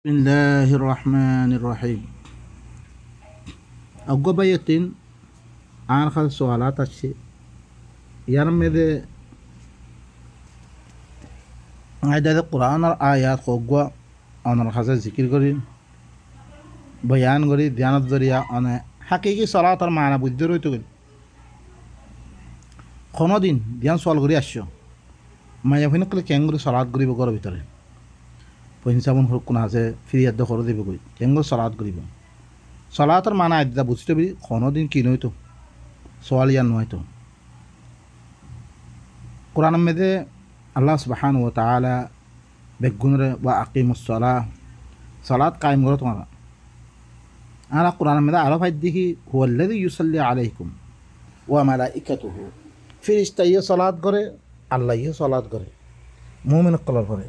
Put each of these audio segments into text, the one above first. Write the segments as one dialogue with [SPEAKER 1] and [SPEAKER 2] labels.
[SPEAKER 1] Bismillahir Rahmanir Rahim. Aggobayatin arhal sualat আছে ইয়ার মধ্যে আয়াত কোরআনের আয়াত কগwa অনার কাছে জিকির করি বয়ান করি ধ্যানত জরিয়া অনে হাকিকি সালাতের মানা বুঝতে রইতো কোনো দিন ধ্যান সওয়াল করি আসছো মায়া ফিনকলে কেঙ্গুরি সালাত করিব ঘর ভিতরে পইনসাবন কোন আছে ফিরিয়াদ করে দেবে কই কেঙ্গুর সালাত করিব সালাতের মানা আয়াত বুঝতে পারি কোনো দিন কি নইতো সওয়াল ইয়ান নয়তো কোরআন মধ্যে আল্লাহ সুবহানাহু ওয়া তাআলা বেগুনরে ওয়া আকিমুস সালাহ সালাত কায়েম করো তোমরা আর কোরআন মধ্যে আরো ফাইদ দেখি হুয়াল্লাযী ইউসাল্লি আলাইকুম ওয়া মালাইকাতুহু ফেরেশতা ইয়ে সালাত করে আল্লাহ ইয়ে সালাত করে মুমিন কলার করে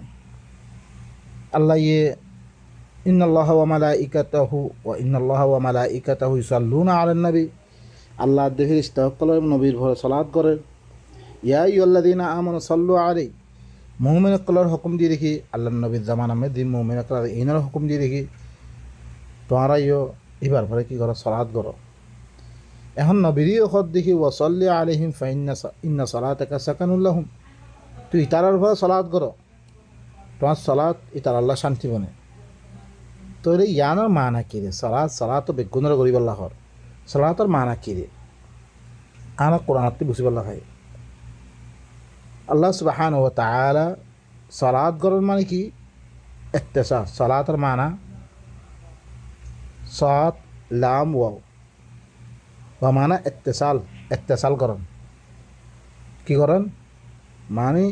[SPEAKER 1] আল্লাহ ইয়ে ইন্নাল্লাহা ওয়া মালাইকাতাহু ইউসাল্লুনা আলান নবী আল্লাহ দে ফেরেশতা কলার নবীর ভরে সালাত করে ইয়া আইয়ুহাল্লাযীনা আমানু সাল্লু আলাইহি মুমিন কলার হুকুম দিয়ে দেখি আল্লাহর নবীর জামানা মে দিন মুমিন কলার ইনার হুকুম দিয়ে দেখি তোমরা ইয়ো এবার পরে কি করো সালাত করো এখন নবীরই ওখত দেখি ওয়াসাল্লি আলাইহিম ইন্না সালাতাকা সাকানুল লাহুম তুই ইতারার উপর সালাত করো তোমার সালাত ইতার আল্লাহ শান্তি বনে তো রে ইয়ানোর মানা কি রে সালাত বেগুনের গরিব আল্লাহর সালাতর মানা কি রে আনা কোরআনতে বুঝিবাল্লাহ হয় আল্লাহ সুবহানাহু ওয়া তাআলা সালাত করার মানে কি ইত্তিসা সালাতের মানা সাত লাম ওয়াও বা মানা ইত্তিসাল করেন কি করেন মানে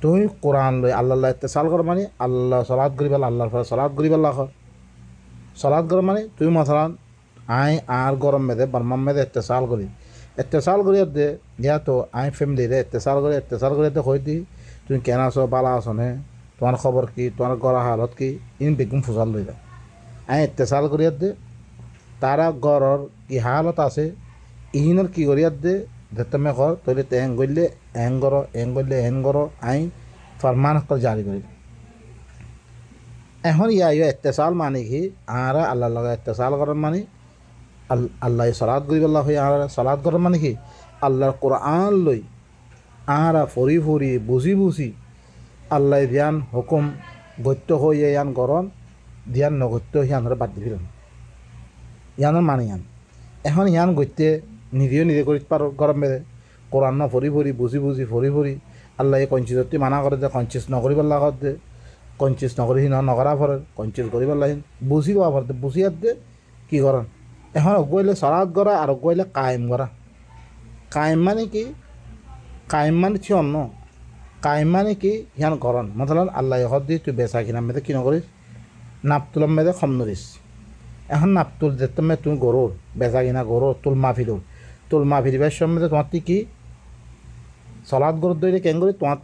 [SPEAKER 1] তুমি কোরআন লই আল্লাহ ইত্তিসাল কর মানে আল্লাহ সালাত করিব আল্লাহর পরে সালাত করিব আল্লাহ সালাত কর মানে তুমি মাসালান আই আর গরম মেদে বারমাম মেদে ইত্তিসাল করি দে ইয়া তো আই ফ্যামিলি রে ইত্তিসাল করে দে কই দি তুমি কেন আছো বালা আছো নে তোমার খবর কি তোমার গড়া হালত কি ইন বেগুম ফুসাল লই দে আই ইত্তিসাল করিয়া দে তারা গড়র কি হালত আছে ইহিনের কি করিয়া দে যেতমে কর তৈলে তেহেং গইলে এহেং গড় এহেং গড় আই ফরমান করে জারি করি এখন ইয়া ইত্তিসাল মানে কি আর আল্লাহর লগে ইত্তিসাল করার মানে আল্লাহ সালাত করিব আল্লাহ আর সালাত করার মানে কি আল্লাহর কোরআন লই আরা ফরি বুঝি আল্লাহ ধ্যান হুকুম গত্য হইয়া ইয়ান গরম ধ্যান নগত্য ইয়ানরে বাদ দিবিলেন ইয়ানোর মানে ইয়ান এখন ইয়ান গত্যে নিজে করি পারো গরম বেড়ে কোরআন ন ফরি বুঝি ফরি আল্লাহ কঞ্চিজতি মানা করে দে কঞ্চিস নকরিব আল্লাহ কর দে কঞ্চিস নকরি হিন নকরা ফরে কঞ্চিস করিব আল্লাহ বুঝিব ফর দে বুঝিয়াত দে কি করেন এখন অগুয়াইলে সালাত করা আর অগুয়াইলে কায়েম করা কায়েম মানে কি কায়েম মানে কি অন্য কায়েম মানে কি হিয়ান করেন মতলান আল্লাহ হদ দি তুই বেচা কিনা মেদে কি নকরিস নাপ তুলাম মেদে খম নরিস এখন নাপ তুল যেতে তুমি গরুর বেচা কিনা গরুর তুল মাফি দিবার সময় তোমার কি সলাদ গরত দইলে কেন করি তোমার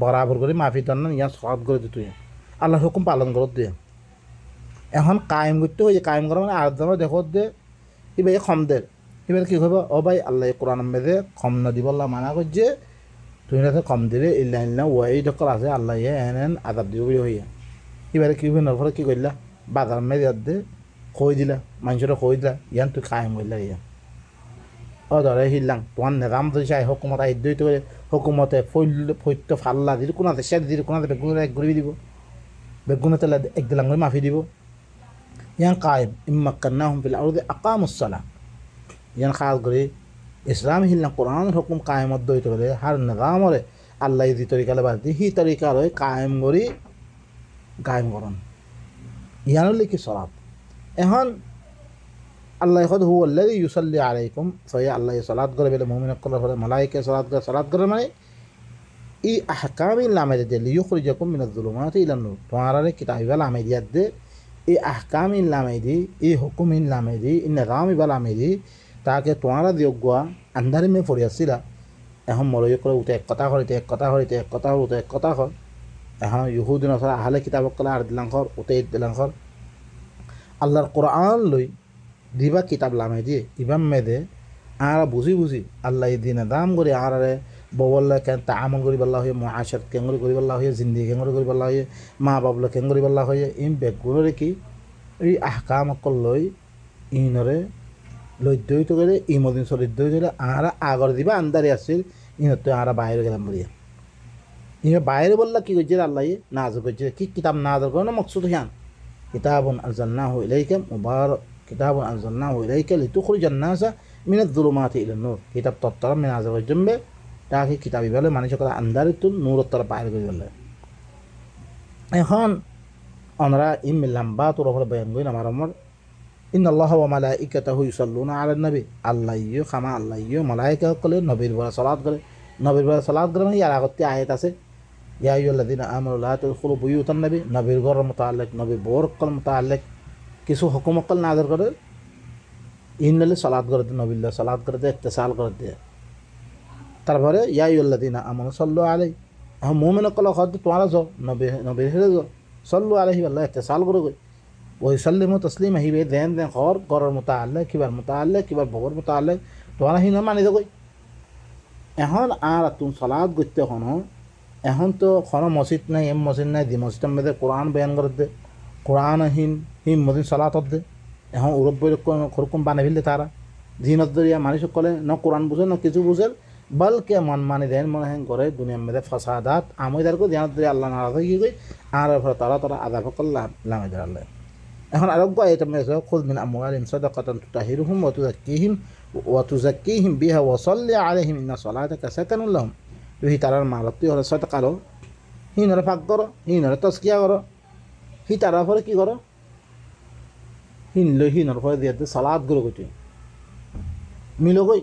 [SPEAKER 1] বরাবর করে মাফি দেন না ইয়ান সলাদ করে দি তুই আল্লাহর হুকুম পালন করত দিয়ে এখন কায়েম করতে হয়ে কায়েম করা মানে আর দামে দেখো দে এবার খম দে এবার কী হবে ও ভাই আল্লাহ কোরআন মেদে খম ন দিব আল্লাহ মানা করছে তুমি যাতে কম দিলে ইল্লা ওয়াই দখল আছে আল্লাহ এন আদাব দিব বলে হইয়া এবারে কী হবে নরফলে কী করলা বাজার মেদে দে কই দিলা মানুষের কই দিলা ইয়ান তুই কায়েম করলা ইয়া ও ধরে হিললাম তোমার নেজাম যদি চাই হুকুমত আহি দইতে করে হুকুমতে ফৈত্য ফাল্লা দিদি কোনাতে সে দিদি কোনাতে বেগুনের এক ঘুরি দিব বেগুনে তেলে এক দিলাম করে মাফি দিব ইয়ান কায়েম ইম্মাক্কান্নাহুম ফিল আরদি আকামুস সালাহ ইয়ান খাস করে ইসলাম হিললাম কোরআনের হুকুম কায়েমত দইতে করে হার নেজামরে আল্লাহ যি তরিকালে বাদ দি সি তরিকালৈ কায়েম কৰি কায়েম করন ইয়ানলে কি সলাত এখন আল্লাহ হুয়াল্লাযী ইউসাল্লি আলাইকুম সয়া আল্লাহ সালাত করে বলে মুমিন কলার পরে মালাইকা সালাত করে মানে ই আহকামিল লামাইদ দে লিয়ুখরিজাকুম মিনাজ যুলুমাতি ইলান নূর তোমারে কিতাবিল লামাইদিয়াত দে এই আহকামিল লামাইদি এই হুকুমিল লামাইদি এই নিজামিল লামাইদি তাকে তোমারা দিয়গুয়া আন্ধারে মে পড়ি আসিলা এখন মলয় করে উঠে এক কথা হয় এখন ইহুদিন আসলে আহলে কিতাবক কলা আর দিলাংখর উঠে দিলাংখর আল্লাহর কোরআন লই দিবা কিতাব লামাই দিয়ে ইবাম মেদে আর বুঝি আল্লাহ দিনে দাম করে আরে বউল্লা কেন তাআমুল করি বলা হয়ে মুআশারাত কেন করি বলা হয়ে জিন্দেগি কেন করি বলা হয়ে মা বাবলা কেন করি বলা হয়ে ইন বেগুনরে কি এই আহকাম অকল লই ইনরে লজ্জয়িত করে ইমদিন চলিত ধরে আরা আগর দিবা আন্দারে আসছিল ইনতো আরা বাইরে গেলাম বলিয়া ইয়ে বাইরে বললা কি করছে আল্লাহ নাজর করছে কি কিতাব নাজর করে না মকসুদ হিয়ান কিতাবুন আনজালনাহু ইলাইকা মুবারাক কিতাবুন আনজালনাহু ইলাইকা লিতুখরিজান নাসা মিনাজ যুলুমাতি ইলান নূর কিতাব তত্তরা মিন নাজর জম্বে তাকে কিতাবি বলে মানুষ করে আন্দারিতুন নূরের তরফ বাইরে করে বলে এখন আমরা ইমিল্লাম্বা তোর ওপরে বয়ান করি আমার আমার ইন্নাল্লাহ ওয়া মালাইকাতাহু ইউসাল্লুনা আলান নবী আল্লাহ ইয়ো খামা আল্লাহ ইয়ো মালাইকা কলে নবীর বড় সালাত করে নবীর বড় সালাত করে মানে ইয়ার আগতে আয়াত আছে ইয়া আইয়ুহাল্লাযীনা আমানু লা তাদখুলু বুয়ুতান নবী নবীর ঘর মুতাআল্লিক নবীর বর কল মুতাআল্লিক কিছু হুকুম কল নাযর করে ইন্নালে সালাত করে নবীল্লাহ সালাত করে ইত্তিসাল করে দেয় তারপরে ইয়া আইয়ুহাল্লাযীনা আমানু সাল্লু আলাইহি হ্যাঁ মুমিন কল খদ তোমরা যাও নবীর হেরে যাও সাল্লু আলাইহি আল্লাহ ইত্তিসাল করে ওই সাল্লিমু তাসলিমা হিবে দেন দেন ঘর ঘরের মুতাআল্লিক কিবার বর মুতাআল্লিক তোমরা হিনা মানি দাও এখন আর তুমি সালাত করতে এখন তো কোনো মসজিদ নাই এম মসজিদ নাই দি মসজিদের মধ্যে কোরআন বয়ান করে দে কোরআন হিম মসজিদ সালাত দে এখন উরব খরকুম বানে ফেললে তারা দিনত দরিয়া মানুষ সকলে ন কোরআন বুঝে ন কিছু বুঝে বলকে মন মানে দেন মনে হেন করে দুনিয়ার মধ্যে ফসাদাত আমদার করে দিনত দরিয়া আল্লাহ নারাজ হয়ে গই আর তারা আদাব করলাম লামাইদার আল্লাহ এখন আরোগ্য এটা মেয়ে খুদ মিন আমওয়ালিহিম সাদাকাতান তুতাহিরুহুম ওয়া তুযাক্কিহিম বিহা ওয়া সাল্লি আলাইহিম ইন্না সালাতাকা সাকানুল লাহুম তুই তারার মালত তুই হলে সাদাকা লো হিনরে ফাঁক করো হিনরে তাজকিয়া করো হি তারার পরে কি করো হিনর পরে দিয়ে সালাদ গুলো কই তুই মিলো কই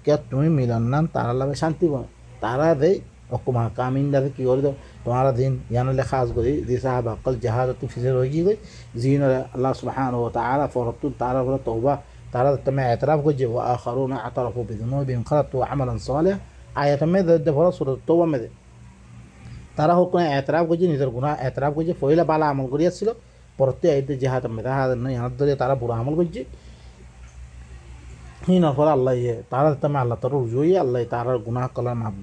[SPEAKER 1] কে তুমি মিলন নাম তারা লাগে শান্তি বনে তারা দেয় অকুমা কামিন দাবে কি করে দাও তোমার দিন ইয়ান লেখা আজ করি দি সাহাবা কল জাহাজ ফিজে রয়ে গিয়ে গই জিন আল্লাহ সুবহানাহু ওয়া তাআলা ফরতু তারা বলে তওবা তারা তুমি এতরাফ করছে ওয়া আখারুনা আতারাফু বিযুনুবিহিম খালাতু আমালান সালিহ আয়াত মে দে ভরা সূরা তওবা মে তারা হোক এতরাফ করছে নিজের গুনাহ এতরাফ করছে পয়লা বালা আমল করি আসছিল পরতে আইতে জিহাদ মে তাহাদ নয় হাত ধরে তারা বুড়া আমল করছে হিনর পর আল্লাহ তারা তুমি আল্লাহ তার রুজুই আল্লাহ তার গুনাহ কলা মাফ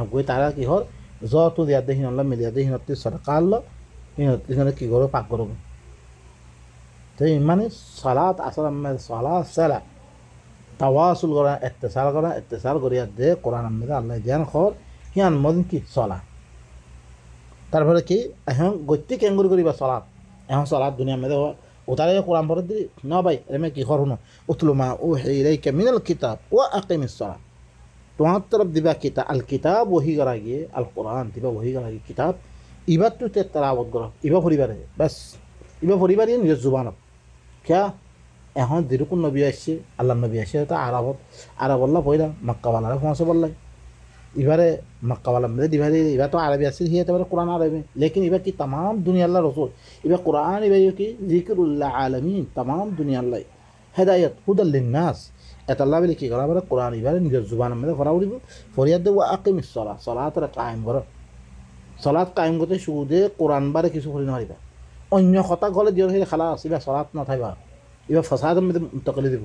[SPEAKER 1] গই তারা কি হর যত দিয়া দেহিন আল্লাহ মিলিয়া দেহিন সরকার আল্লাহ হিনত কি করো পাক করো তো মানে সালাত আসলে সালাত সালা তাওয়াসুল করা ইত্তেসাল করিয়া দে কোরআন আম্মে আল্লাহ জ্ঞান খর হিয়ান মদিন কি সলা তারপরে কি এখন গতি কেঙ্গুরি করিবা সলাত এখন সলাত দুনিয়া মেদে ওতারে কোরআন পড়ে দিলি না ভাই এমে কি খর শুনো উতলুমা ও ইলাইকা মিনাল কিতাব ওয়া আকিমিস সালাত তোমার তরফ দিবা কিতাব আল কিতাব ওহি করা গিয়ে আল কোরআন দিবা ওহি করা গিয়ে কিতাব ইবার তো তেলাওয়াত করো ইবা পরিবারে বাস ইবা পরিবারে নিজের জুবানত ক্যা এখন যেরকম নবী আসছে আল্লাহ নবী আসছে তো আরবল্লা পয়লা মক্কাওয়ালারা পৌঁছে বললাই এবারে মক্কাওয়ালা মেরে দিবারে এবার তো আরবি আসছে হিয়ে এবারে কোরআন আরবি লেকিন এবার কি তাম দুনিয়া আল্লাহ রসুল এবার কোরআন এবার কি জিকিরুল্লাহ আলমিন তাম দুনিয়া আল্লাহ হেদায়ত হুদাল্লিন নাস এতাল্লাহ বলে কী করা বলে কোরআন এবারে নিজের জুবান মধ্যে ফরা উঠিব ফরিয়াদ দেবো আকিমিস সলা সলাতরা কায়েম করো সলাত কায়েম করতে সুদে কোরআন বারে কিছু করি নহারিবা অন্য কথা গলে দিয়ে সেই খালা এবার সলাত নথাইবা এবার ফসাদের মধ্যে মুন্তকলি দিব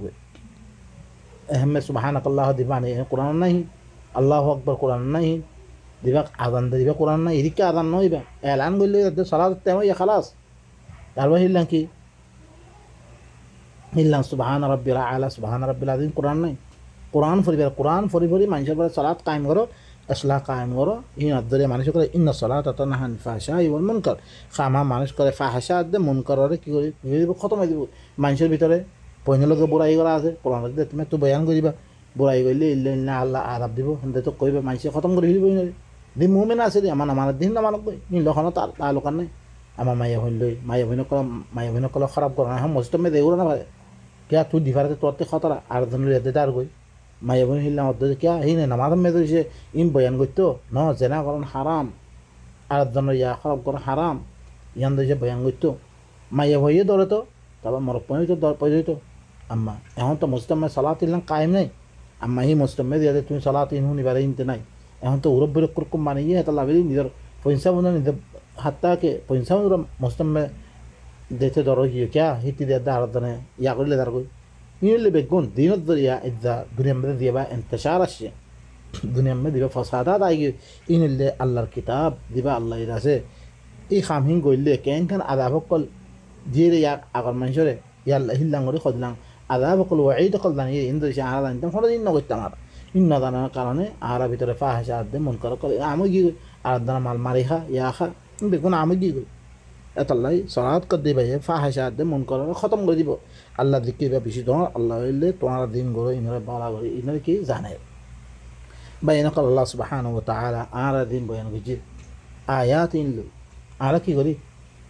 [SPEAKER 1] এহমে সুবহানাক আল্লাহ দিবা নেই কোরআন নাই আল্লাহু আকবার কোরআন নাই দিবা আদান দিবা কোরআন নাই এদিকে আদান নইবা এলান করলে সলাত তেমন ইয়া খালাস তারপর হিললাম কি হিললাম সুবহান রাব্বিল আলা সুবহান রাব্বিল আযীম কোরআন নাই কোরআন ফরি মানুষের পরে সলাত কায়েম করো আসলাহ কায়েম করো ইন আদরে মানুষ করে ইন্না সলাত তানহা আনিল ফাহশাই ওয়াল মুনকার খামা মানুষ করে ফাহশা দে মুনকারে কি করে খতম হয়ে দিব মানুষের ভিতরে পয়না লোকে বুড়াই করা আছে কোরআন দে তুমি তো বয়ান করিবা বুড়াই করলে ইল্লা আল্লাহ আযাব দিব হেনতে তো কইবা মানুষে খতম করে ফেলিব দি মুমিন আছে দি আমার দিন না মানক নি লখনো তার লোকান নাই আমার মায়া বইন কল খারাপ করা হ্যাঁ মসজিদ মে দেউরা না পারে क्या तू दिफारते तोते खतरा আর ধন রেতে তার গই মায়া বইন হিল্লা মধ্যে क्या হিনে নামাজ মে দিছে ইম বয়ান করতো ন জেনা করন হারাম আর ধন ইয়া খারাপ করন হারাম ইয়ান দিছে বয়ান করতো মায়া হইয়ে ধরে তো তবে মর পয় তো দর পয় তো আম্মা এখন তো মসজিদ মে সালাত ইল্লাম কায়েম নাই আম্মা হি মসজিদ মে দিয়ে তুমি সালাত ইন হুনি বারে ইনতে নাই এখন তো উরব বিরক করকুম মানে ইয়ে এটা লাভে নিজের পয়সা বনা নিজে হাত্তা কে পয়সা মসজিদ মে দেতে ধরো গিয়ে ক্যা হিতি দিয়ে দাঁড় দানে করলে দাঁড় কই নিলে বেগুন দিনত দরিয়া ইদা দুনিয়া মধ্যে দিয়ে বা ইন্তশার আসছে দুনিয়ার মধ্যে দিবা ফসাদাত আই ইনলে আল্লাহর কিতাব দিবা আল্লাহ আছে এই খামহিন গইলে কেন খান আদাব কল দিয়ে ইয়াক আগর মানুষরে ইয়াল্লা হিল্লাং করে খদলাং আদাব কল ওয়াইদ কল দানি ইন্দু সে আরা দানি হঠাৎ ইন্ন করতাম আর ইন্ন দানার কারণে আরা ভিতরে ফাহাসা দে মন করা কল আমি কি আর দানা মাল মারি খা ইয়া খা দেখুন আমি কি কই এতাল্লাই সলাৎ কর দিবা ফাহাসা দে মন করা খতম করে দিব আল্লাহ দিকে বেশি তোমার আল্লাহ হইলে তোমার দিন গড়ো ইনরে বালা করে ইনরে কি জানে বাইন কল আল্লাহ সুবহানাহু ওয়া তাআলা আরা দিন বয়ান গজি আয়াত ইনলু আরা কি করি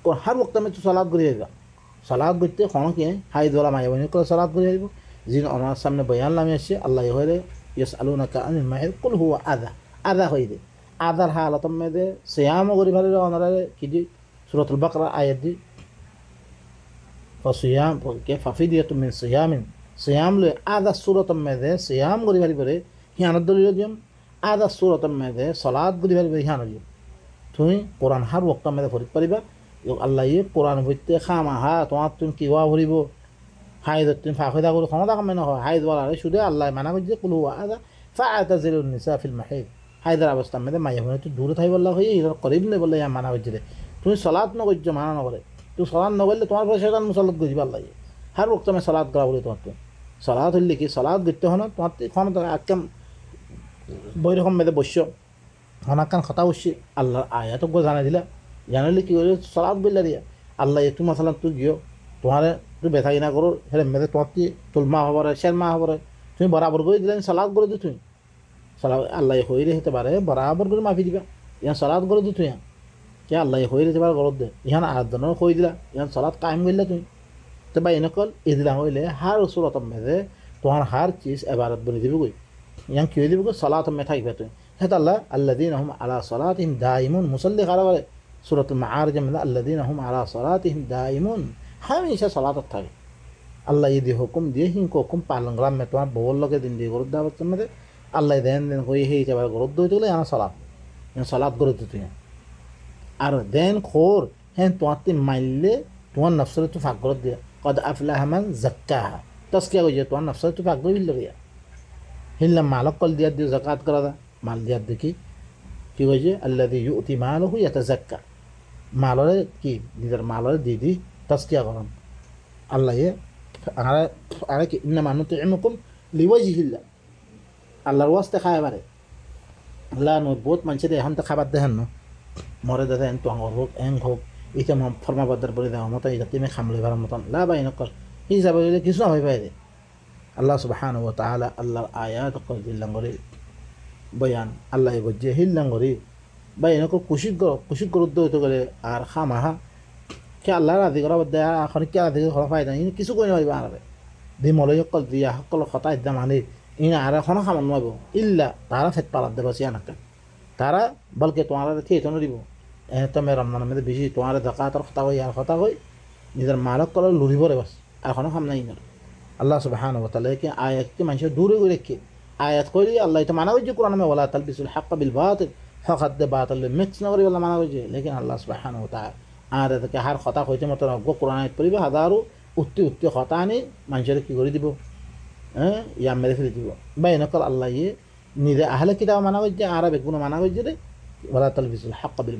[SPEAKER 1] हर वक्त में तो सलाद करिएगा सलाद करते खाना कि हाइद वाला माया बने को सलाद करिएगा जिन हमारे सामने बयान लामे अच्छे अल्लाह ये होरे यसअलूनका अनिल महिद कुल हुआ आधा होई दे आधार हालत में दे सियाम गरी भरे अनरे कि दी सूरतुल बकरा आयत दी फसियाम के फफिदियतु मिन सियामिन सियाम ले आधा सूरत में दे सियाम गरी भरे हियान दलिल दियम आधा सूरत में दे सलाद गरी भरे हियान दियम तुई कुरान हर वक्त में दे फरिद परिबा আল্লাহ ইয়ে কোরআন হইতে খামা হা তোমার তুমি কি হওয়া ভরিব হাইদ তুমি ফাঁকা করে ক্ষমতা কামে না হয় হাইদ বলার শুধু আল্লাহ মানা করছে কুলু আদা ফাআতা জিলুন নিসা ফিল মাহিদ হাইদার অবস্থা মধ্যে মাইয়া বলে তুই দূরে থাই বললা হয়ে এর করিব নেই বললে মানা করছে রে তুমি সলাৎ ন করছো মানা না করে তুই সলাৎ ন করলে তোমার পরে সেখানে মুসল্লত করবি আল্লাহ হার বক্ত আমি সলাৎ করা বলি তোমার তুমি সলাৎ হইলে কি সলাৎ করতে হন তোমার ক্ষমতা একদম বই রকম মেয়েদের বসছ হনাকান কথা বসছি আল্লাহর আয়াত জানাই দিলা জানালে কি করে সলাৎ বললা দিয়া আল্লাহ তুমি মাসালাম তুই গিয়েও তোমার তুই ব্যথা কিনা করো হেরে মেয়েদের তোমার তোর মা হবরে শের মা হবরে তুমি বরাবর করে দিলে সলাৎ করে দি তুই সলাৎ আল্লাহ হয়ে হতে পারে বরাবর করে মাফি দিবা ইহান সলাৎ করে দি তুই কে আল্লাহ হয়ে যেতে পারে গরত দে ইহান আদনের হয়ে দিলা ইহান সলাৎ কায়েম করলে তুমি তো বা এনেকল এই দিলা হইলে হার সুরত মেয়েদে তোমার হার চিজ এবারত বলে দিবি গই ইহান কি হয়ে দিবি গো সলাৎ মে থাকবে তুই হেত আল্লাহ আল্লাযীনা হুম আলা সলাতিহিম দাইমুন মুসাল্লি খারা বলে सूरत माआरिज में अल्लज़ीना हुम अला सलातिहिम दाइमुन हमेशा सलात থাকে আল্লাহ ये हुकुम दिए हिंको हुकुम पालन ग्राम में तुम्हार बोल लगे दिन दी गुरुद्दा बच्चन में আল্লাহ দেন দেন কই হে যাবার গুরুদ্দ হইতে গেলে ana সালাত করে দিতে আর দেন খোর হেন তোমাতে মাইলে তোমার নফসরে তো ফাক করে দিয়া قد افلح من زكاها তসকিয়া কইছে তোমার নফসরে তো ফাক করে দিয়া হিল্লা মালক কল দিয়া দি যাকাত করা দা মাল দিয়া দেখি কি কইছে আল্লাযী ইউতি মালহু ইয়াতাযাক্কা মালরে কি নিজের মালরে দিদি তসকিয়া করেন আল্লাহ আরে কি ইন্নামা নুতইমুকুম লিওয়াজহিল্লাহ আল্লাহর ওয়াস্তে খায় পারে আল্লাহ নো বহুত মানুষের এখন তো খাবার দেখেন না মরে দাদা এন তো আঙর হোক এং হোক এটা ফর্মাবদ্দার বলে দেওয়া মতো এটা তুমি খামলে ভাড়ার মতন লা বাই নকর হিসাবে কিছু না হয়ে পারে আল্লাহ সুবহানাহু ওয়া তাআলা আল্লাহর আয়াত কইলাম করে বয়ান আল্লাহ বজ্জে হিল্লাং করে বা এনেক কুশিক গুরুত্ব হইতে গেলে আর খামাহা কে আল্লাহ রাজি করা বাদ দেয় এখন কে রাজি করা ফায়দা ইনি কিছু কই নইবা আরে দি মলয় সকল দিয়া সকল কথা ইদ্যা মানে ইনি আর এখন খামান নইব ইল্লা তারা ফেট পালাত দেব সিয়ানাকা তারা বলকে তোমার থিয়ে তো দিব তুমি রমজানের মধ্যে বেশি তোমার জাকাতের কথা কই আর কথা কই নিজের মালক কল লুরিব রে বাস এখনো খাম নাই না আল্লাহ সুবহানাহু ওয়া তাআলা কে আয়াতকে মানুষ দূরে করে রেখে আয়াত কইলি আল্লাহ তো মানা কইছে কোরআন মে ওয়ালা তালবিসুল হক বিল বাতিল হক দে বাতিল মিক্স না করি বলা মানা কইছে লেকিন আল্লাহ সুবহানাহু ওয়া তাআলা আর এটাকে হার কথা কইতে মত গো কোরআন আয়াত পড়িবে হাজারো উত্তি কথা আনি মানুষের কি করে দিব হ্যাঁ ইয়া মেরে ফেলে দিব বাইনাকাল আল্লাহ নিজে আহলে কিতাব মানা কইছে আরবে কোন মানা কইছে রে ওয়ালা তালবিসুল হক বিল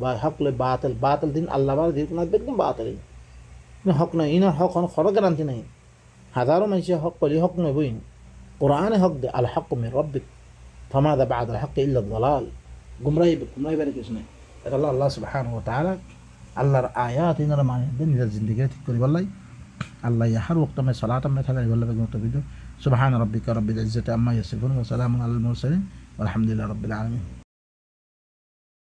[SPEAKER 1] বাতিল বাতিল দিন আল্লাহ বার দিন না বেকম বাতিল হক না ইনা হক খর গ্যারান্টি নাই হাজারো মানুষের হক কলি হক নয় বইন قرآن حق ده الحق من ربك فماذا بعد الحق إلا الضلال گمراهی برای کس نہیں اللہ سبحانه وتعالى اللہ آیات این را معنی دن در زندگی تک کری والله الله یا هر وقت میں صلاة میں تھا والله بگم تو سبحان ربك رب العزة عما يصفون وسلام على المرسلين والحمد لله رب العالمين